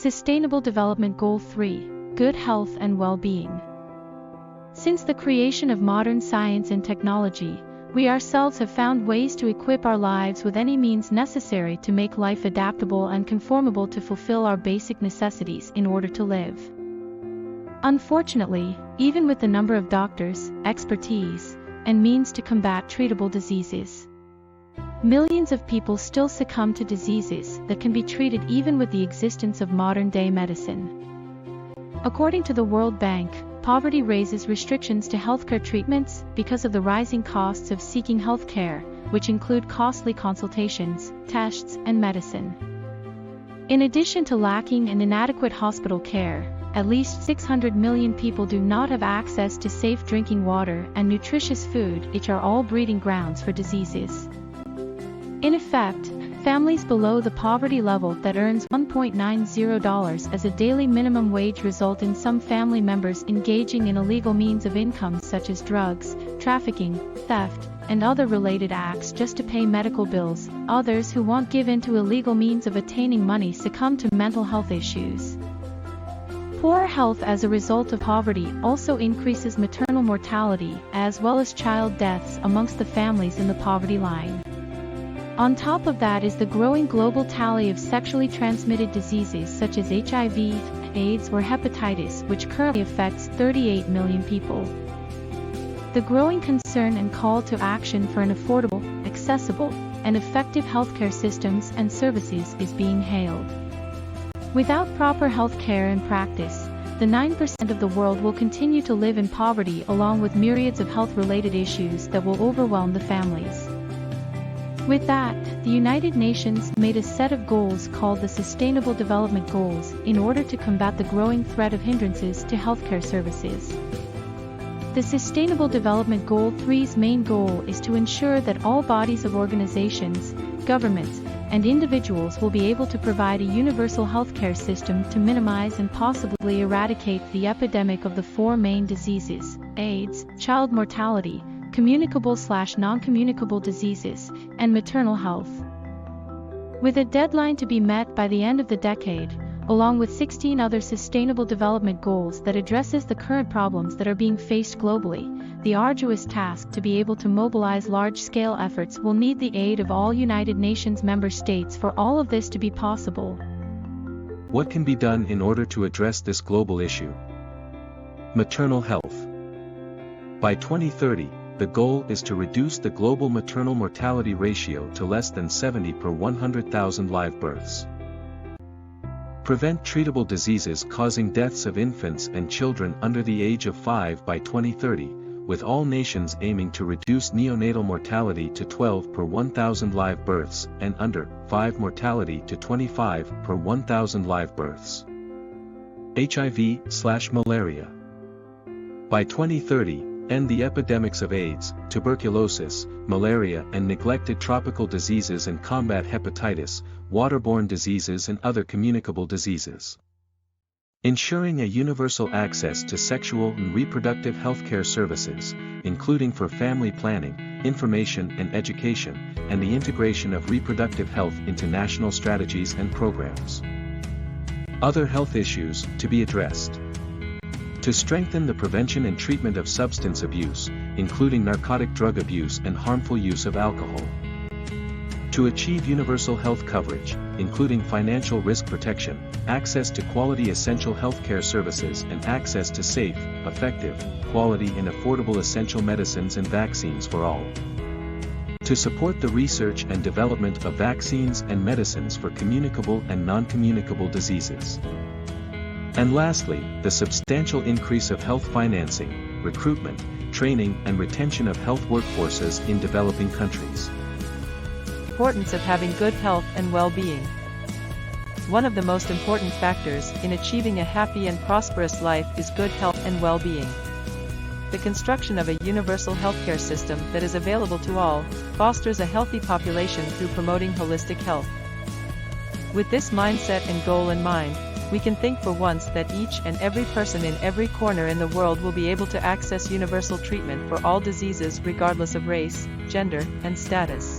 Sustainable Development Goal 3, Good Health and Well-Being. Since the creation of modern science and technology, we ourselves have found ways to equip our lives with any means necessary to make life adaptable and conformable to fulfill our basic necessities in order to live. Unfortunately, even with the number of doctors, expertise, and means to combat treatable diseases, millions of people still succumb to diseases that can be treated even with the existence of modern-day medicine. According to the World Bank, poverty raises restrictions to healthcare treatments because of the rising costs of seeking healthcare, which include costly consultations, tests, and medicine. In addition to lacking and inadequate hospital care, at least 600 million people do not have access to safe drinking water and nutritious food, which are all breeding grounds for diseases. In effect, families below the poverty level that earns $1.90 as a daily minimum wage result in some family members engaging in illegal means of income such as drugs, trafficking, theft, and other related acts just to pay medical bills. Others who won't give in to illegal means of attaining money succumb to mental health issues. Poor health as a result of poverty also increases maternal mortality as well as child deaths amongst the families in the poverty line. On top of that is the growing global tally of sexually transmitted diseases such as HIV, AIDS, or hepatitis, which currently affects 38 million people. The growing concern and call to action for an affordable, accessible, and effective healthcare systems and services is being hailed. Without proper healthcare and practice, the 9% of the world will continue to live in poverty along with myriads of health-related issues that will overwhelm the families. With that, the United Nations made a set of goals called the Sustainable Development Goals in order to combat the growing threat of hindrances to healthcare services. The Sustainable Development Goal 3's main goal is to ensure that all bodies of organizations, governments, and individuals will be able to provide a universal healthcare system to minimize and possibly eradicate the epidemic of the four main diseases: AIDS, child mortality, communicable/non-communicable diseases, and maternal health. With a deadline to be met by the end of the decade, along with 16 other Sustainable Development Goals that addresses the current problems that are being faced globally, the arduous task to be able to mobilize large-scale efforts will need the aid of all United Nations member states for all of this to be possible. What can be done in order to address this global issue? Maternal health. By 2030, the goal is to reduce the global maternal mortality ratio to less than 70 per 100,000 live births. Prevent treatable diseases causing deaths of infants and children under the age of 5 by 2030, with all nations aiming to reduce neonatal mortality to 12 per 1,000 live births and under 5 mortality to 25 per 1,000 live births. HIV/malaria. By 2030, end the epidemics of AIDS, tuberculosis, malaria, and neglected tropical diseases and combat hepatitis, waterborne diseases and other communicable diseases. Ensuring a universal access to sexual and reproductive healthcare services, including for family planning, information and education, and the integration of reproductive health into national strategies and programs. Other health issues to be addressed. To strengthen the prevention and treatment of substance abuse, including narcotic drug abuse and harmful use of alcohol. To achieve universal health coverage, including financial risk protection, access to quality essential healthcare services and access to safe, effective, quality and affordable essential medicines and vaccines for all. To support the research and development of vaccines and medicines for communicable and non-communicable diseases. And lastly, the substantial increase of health financing, recruitment, training and retention of health workforces in developing countries. Importance of having good health and well-being. One of the most important factors in achieving a happy and prosperous life is good health and well-being. The construction of a universal healthcare system that is available to all fosters a healthy population through promoting holistic health. With this mindset and goal in mind, we can think for once that each and every person in every corner in the world will be able to access universal treatment for all diseases regardless of race, gender, and status.